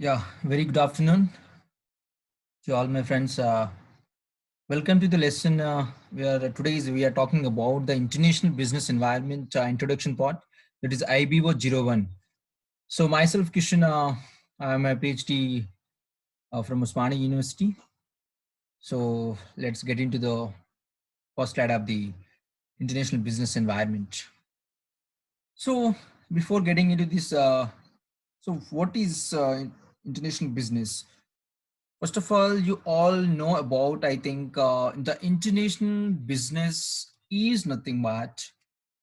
Yeah, very good afternoon to all my friends. Welcome to the lesson where we are talking about the international business environment introduction part, that is IBO 01. So myself, Kishan, I'm a PhD from Osmani University. So let's get into the first slide of the international business environment. So before getting into this, so what is international business? First of all, you all know about, I think, the international business is nothing but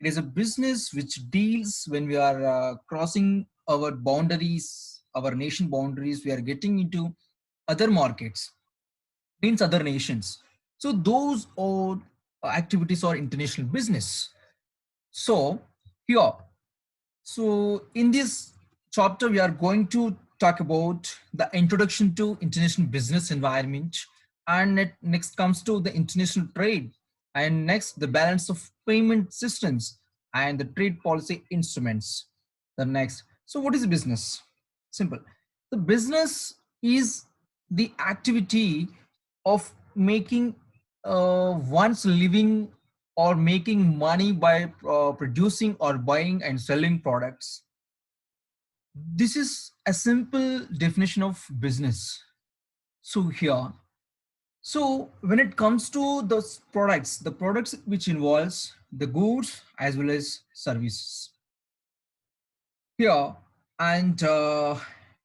it is a business which deals when we are crossing our boundaries, our nation boundaries, we are getting into other markets, means other nations. So those are activities or international business. So here, so in this chapter, we are going to talk about the introduction to international business environment, and next comes to the international trade, and next the balance of payment systems and the trade policy instruments. The next, so what is business? Simple. The business is the activity of making one's living or making money by producing or buying and selling products. This is a simple definition of business. So here, so when it comes to those products, the products which involves the goods as well as services here, and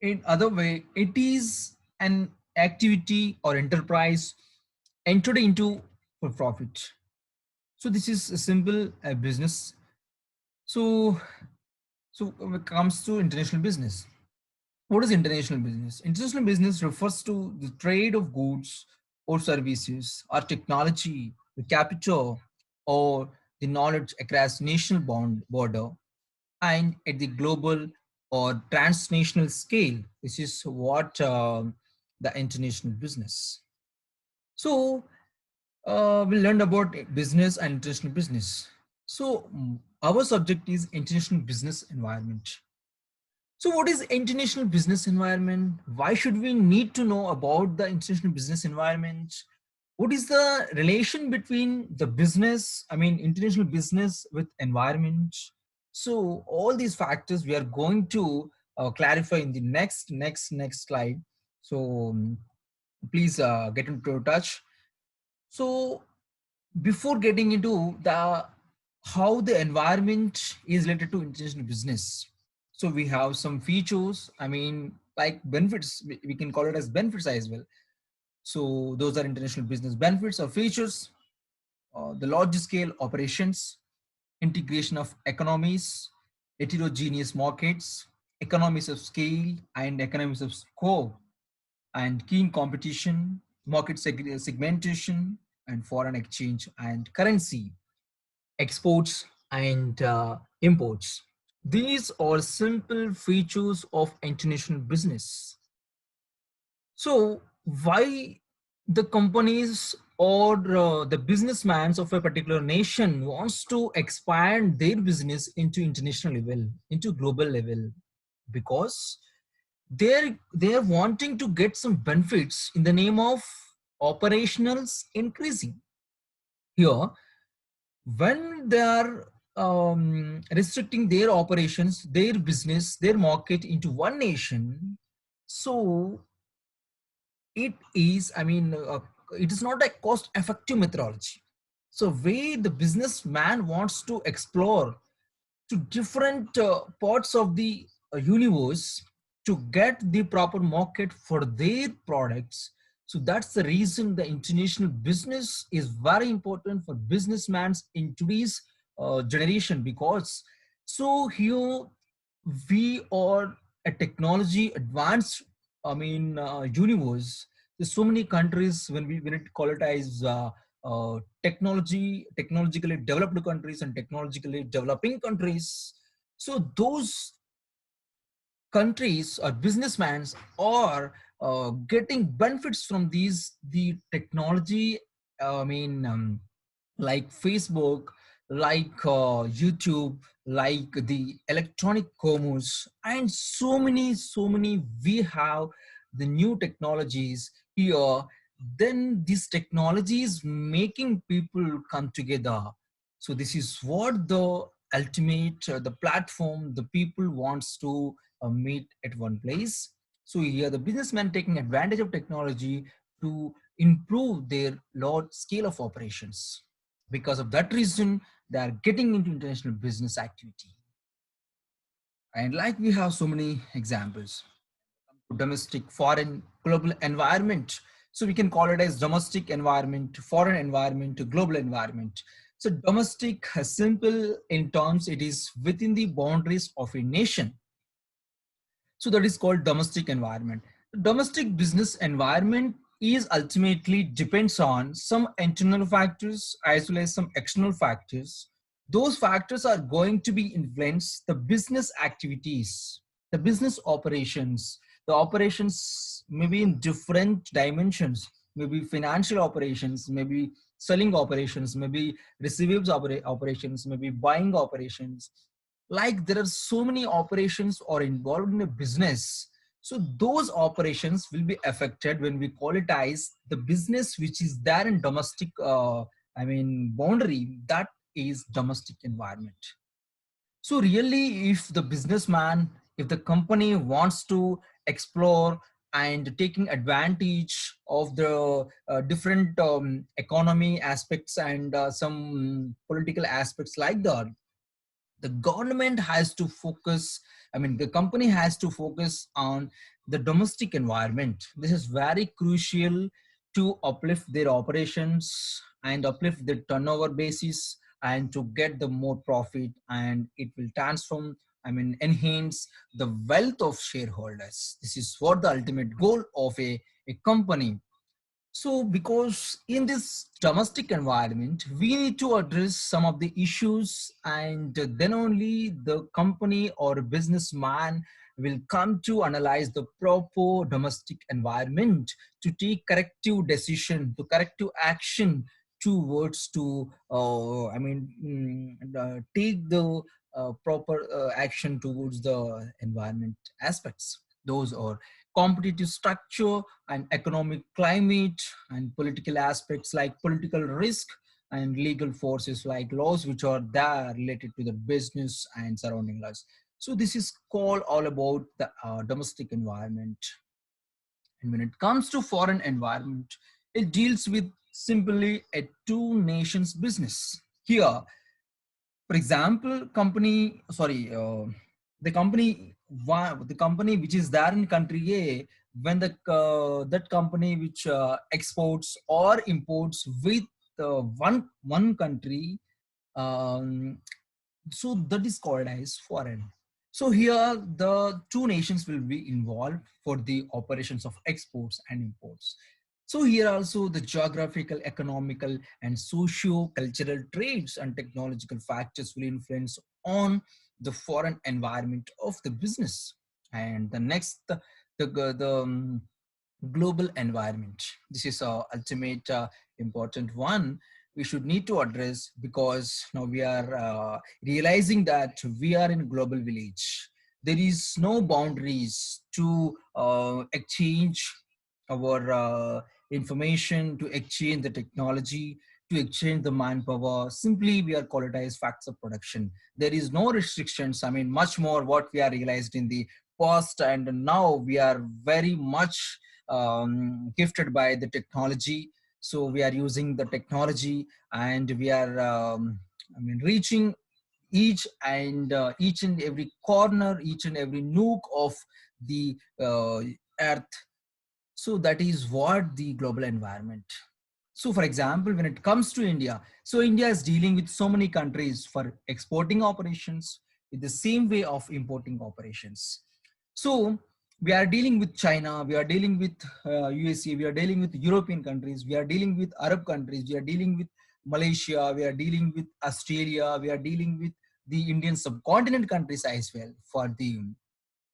in other way, it is an activity or enterprise entered into for profit. So this is a simple business. So when it comes to international business, what is international business? International business refers to the trade of goods or services or technology, the capital, or the knowledge across national border and at the global or transnational scale. This is what the international business. So we learned about business and international business. So our subject is international business environment. So what is international business environment? Why should we need to know about the international business environment? What is the relation between the business, I mean, international business with environment? So all these factors we are going to clarify in the next slide. So please get into touch. So before getting into the how the environment is related to international business, so we have some features, I mean, like benefits, we can call it as benefits as well. So those are international business benefits or features. The large scale operations, integration of economies, heterogeneous markets, economies of scale and economies of scope, and keen competition, market segmentation, and foreign exchange and currency, exports and imports. These are simple features of international business. So why the companies or the businessmen of a particular nation wants to expand their business into international level, into global level? Because they're wanting to get some benefits in the name of operationals increasing. Here, when they are restricting their operations, their business, their market into one nation, so it is, I mean, it is not a cost effective methodology. So way the businessman wants to explore to different parts of the universe to get the proper market for their products. So that's the reason the international business is very important for businessmen in today's generation. Because so here we are a technology advanced, I mean, universe. There's so many countries when it call it as technologically developed countries and technologically developing countries. So those countries or businessmen are getting benefits from these the technology. I mean, like Facebook. like YouTube, like the electronic commerce, and so many we have the new technologies here. Then this technology is making people come together. So this is what the ultimate the platform the people wants to meet at one place. So here the businessman taking advantage of technology to improve their large scale of operations. Because of that reason, they are getting into international business activity. And like we have so many examples, domestic, foreign, global environment. So we can call it as domestic environment, foreign environment, global environment. So domestic, simple in terms, it is within the boundaries of a nation. So that is called domestic environment. Domestic business environment is ultimately depends on some internal factors as well as some external factors. Those factors are going to be influence the business activities, the business operations. The operations may be in different dimensions, maybe financial operations, maybe selling operations, maybe receivables operations, maybe buying operations. Like there are so many operations are involved in a business. So those operations will be affected when we qualitize the business which is there in domestic boundary, that is domestic environment. So really, if the businessman, if the company wants to explore and taking advantage of the different economy aspects and some political aspects like that, the government has to focus, the company has to focus on the domestic environment. This is very crucial to uplift their operations and uplift their turnover basis and to get the more profit, and it will transform, enhance the wealth of shareholders. This is what the ultimate goal of a company. So, because in this domestic environment, we need to address some of the issues, and then only the company or businessman will come to analyze the proper domestic environment to take corrective decision, to corrective action towards to, take the proper action towards the environment aspects. Those are competitive structure and economic climate and political aspects like political risk and legal forces like laws which are there related to the business and surrounding laws. So this is called all about the domestic environment. And when it comes to foreign environment, it deals with simply a two nations business. Here, for example, the company, the company which is there in country A, when the that company which exports or imports with one country, um, so that is called as foreign. So here the two nations will be involved for the operations of exports and imports. So here also the geographical, economical and socio-cultural traits and technological factors will influence on the foreign environment of the business. And the next, the global environment. This is a ultimate important one we should need to address, because now we are realizing that we are in a global village. There is no boundaries to exchange our information, to exchange the technology, to exchange the manpower. Simply we are called as facts of production. There is no restrictions. Much more what we are realized in the past, and now we are very much gifted by the technology. So we are using the technology, and we are reaching each and every corner, each and every nook of the earth. So that is what the global environment. So for example, when it comes to India, so India is dealing with so many countries for exporting operations with the same way of importing operations. So we are dealing with China, we are dealing with USA, we are dealing with European countries, we are dealing with Arab countries, we are dealing with Malaysia, we are dealing with Australia, we are dealing with the Indian subcontinent countries as well for the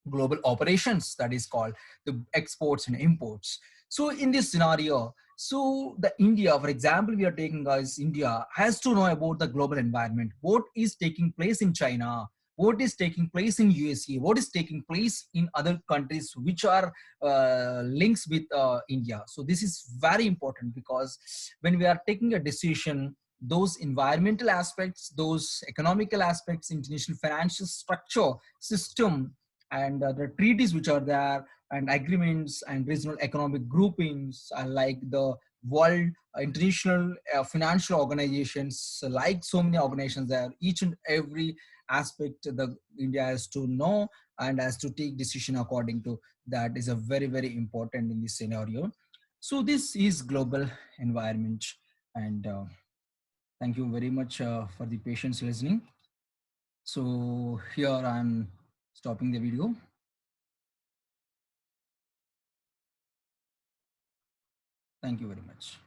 global operations, that is called the exports and imports. So in this scenario, So the India, for example, we are taking guys, India has to know about the global environment. What is taking place in China? What is taking place in USA? What is taking place in other countries which are links with India? So this is very important because when we are taking a decision, those environmental aspects, those economical aspects, international financial structure, system, and the treaties which are there, and agreements and regional economic groupings like the world international financial organizations, like so many organizations there, each and every aspect the India has to know and has to take decision according to that is a very very important in this scenario. So this is global environment, and thank you very much for the patience listening. So here I'm stopping the video. Thank you very much.